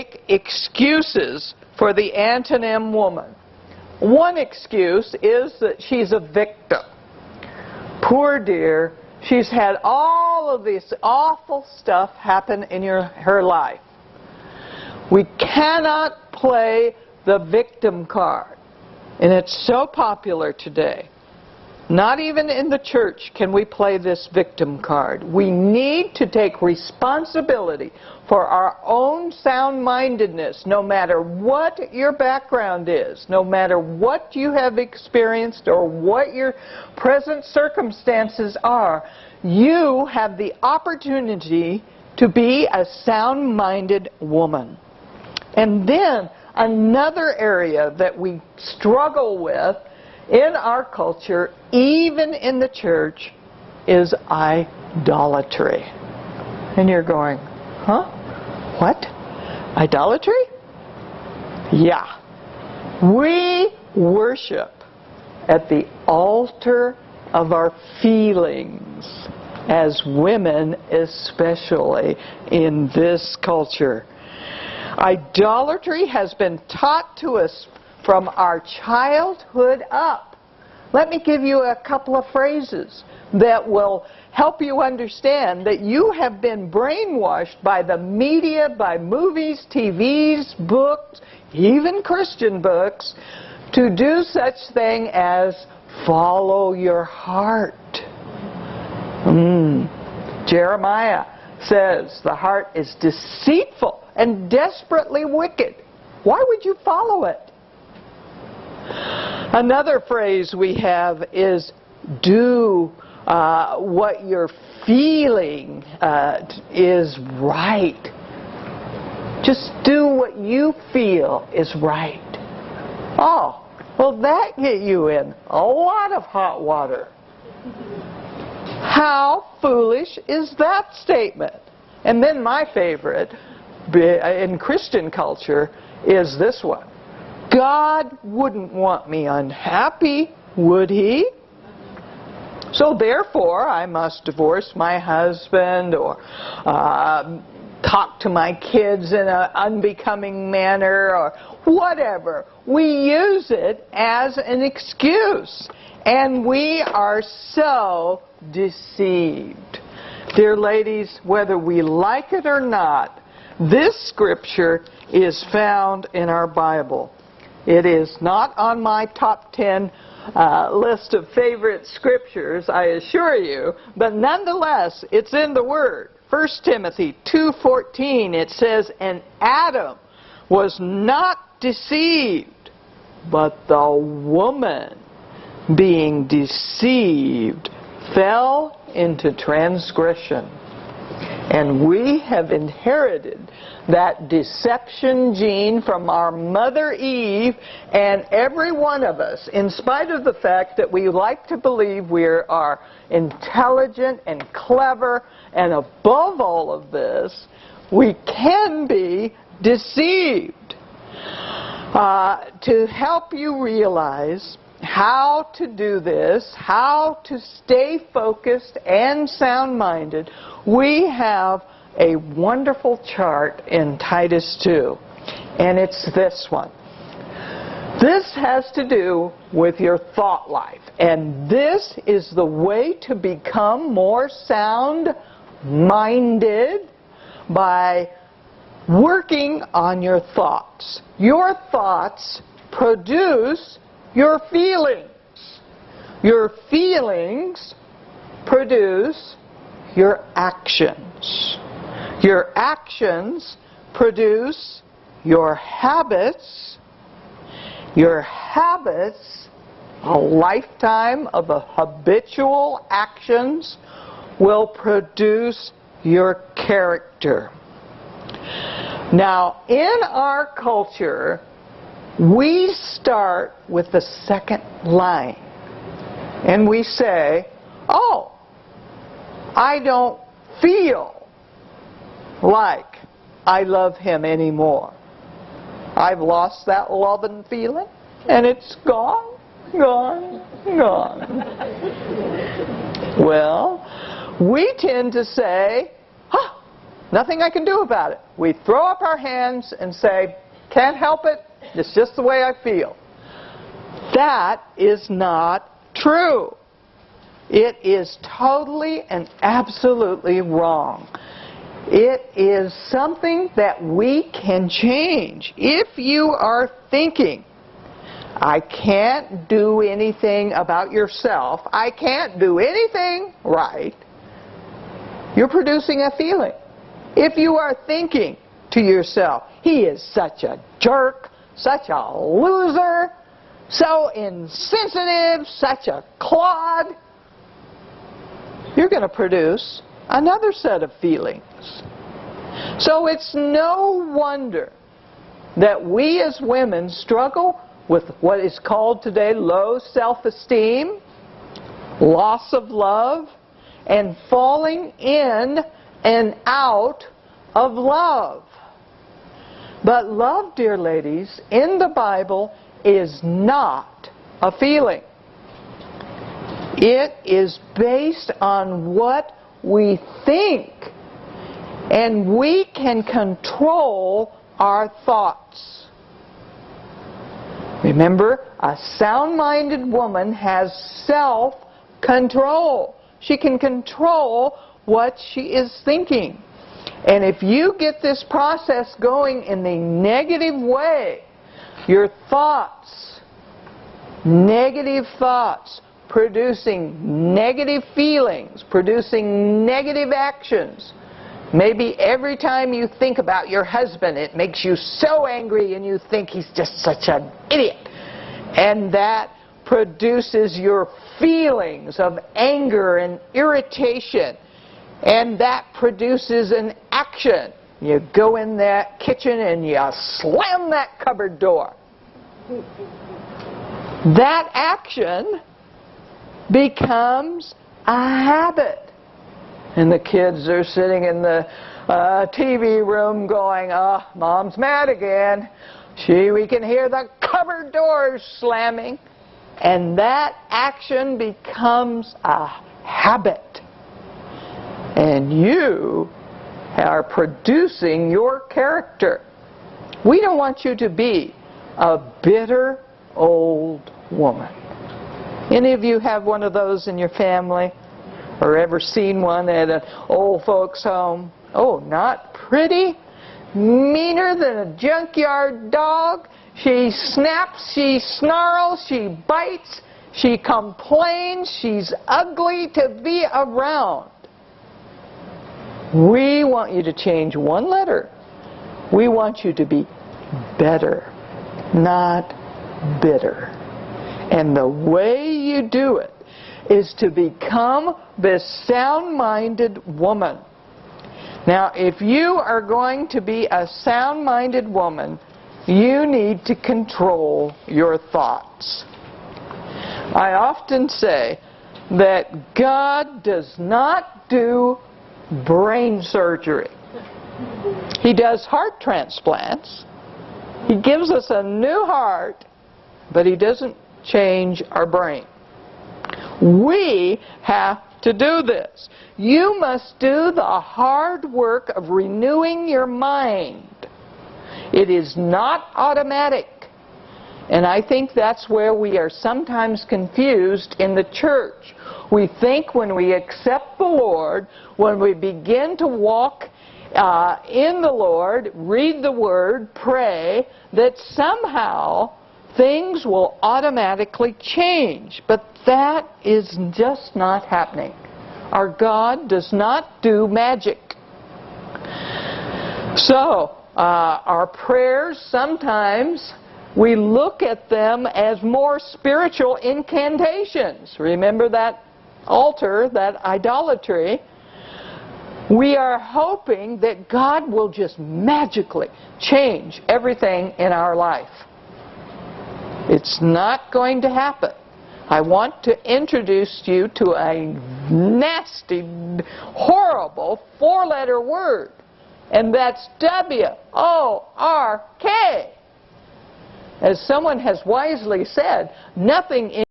make excuses for the antonym woman. One excuse is that she's a victim. Poor dear, she's had all of this awful stuff happen in her life. We cannot play the victim card. And it's so popular today. Not even in the church can we play this victim card. We need to take responsibility for our own sound-mindedness, no matter what your background is, no matter what you have experienced or what your present circumstances are. You have the opportunity to be a sound-minded woman. And then another area that we struggle with in our culture, even in the church, is idolatry. And you're going, huh? What? Idolatry? Yeah. We worship at the altar of our feelings, as women especially in this culture. Idolatry has been taught to us from our childhood up. Let me give you a couple of phrases that will help you understand that you have been brainwashed by the media, by movies, TVs, books, even Christian books, to do such thing as follow your heart. Jeremiah says the heart is deceitful and desperately wicked. Why would you follow it? Another phrase we have is do what you're feeling is right. Just do what you feel is right. Oh, well, that get you in a lot of hot water. How foolish is that statement? And then my favorite in Christian culture is this one. God wouldn't want me unhappy, would He? So therefore, I must divorce my husband or talk to my kids in an unbecoming manner or whatever. We use it as an excuse. And we are so deceived. Dear ladies, whether we like it or not, this scripture is found in our Bible. It is not on my top 10 list of favorite scriptures, I assure you, but nonetheless, it's in the Word. 1 Timothy 2:14, it says, "And Adam was not deceived, but the woman, being deceived, fell into transgression." And we have inherited that deception gene from our mother Eve, and every one of us, in spite of the fact that we like to believe we are intelligent and clever, and above all of this, we can be deceived. To help you realize how to do this, how to stay focused and sound-minded, we have a wonderful chart in Titus 2, and it's this one. This has to do with your thought life, and this is the way to become more sound-minded by working on your thoughts. Your thoughts produce your feelings. Your feelings produce your actions. Your actions produce your habits. Your habits, a lifetime of habitual actions, will produce your character. Now, in our culture, we start with the second line. And we say, oh, I don't feel like I love him anymore. I've lost that love and feeling, and it's gone, gone, gone. Well, we tend to say, Nothing I can do about it. We throw up our hands and say, can't help it, it's just the way I feel. That is not true. It is totally and absolutely wrong. It is something that we can change. If you are thinking, I can't do anything about yourself, I can't do anything right, you're producing a feeling. If you are thinking to yourself, he is such a jerk, such a loser, so insensitive, such a clod, you're going to produce another set of feelings. So it's no wonder that we as women struggle with what is called today low self-esteem, loss of love, and falling in and out of love. But love, dear ladies, in the Bible is not a feeling. It is based on what we think, and we can control our thoughts. Remember, a sound-minded woman has self-control. She can control what she is thinking. And if you get this process going in the negative way, your thoughts, negative thoughts, producing negative feelings, producing negative actions. Maybe every time you think about your husband, it makes you so angry and you think he's just such an idiot. And that produces your feelings of anger and irritation. And that produces an action. You go in that kitchen and you slam that cupboard door. That action becomes a habit. And the kids are sitting in the TV room going, oh, Mom's mad again. We can hear the cupboard doors slamming. And that action becomes a habit. And you are producing your character. We don't want you to be a bitter old woman. Any of you have one of those in your family? Or ever seen one at an old folks' home? Oh, not pretty? Meaner than a junkyard dog? She snaps, she snarls, she bites, she complains, she's ugly to be around. We want you to change one letter. We want you to be better, not bitter. And the way you do it is to become this sound-minded woman. Now, if you are going to be a sound-minded woman, you need to control your thoughts. I often say that God does not do brain surgery. He does heart transplants. He gives us a new heart, but He doesn't change our brain. We have to do this. You must do the hard work of renewing your mind. It is not automatic. And I think that's where we are sometimes confused in the church. We think when we accept the Lord, when we begin to walk in the Lord, read the Word, pray, that somehow things will automatically change. But that is just not happening. Our God does not do magic. So, our prayers, sometimes we look at them as more spiritual incantations. Remember that altar, that idolatry? We are hoping that God will just magically change everything in our life. It's not going to happen. I want to introduce you to a nasty, horrible four-letter word. And that's W-O-R-K. As someone has wisely said, nothing in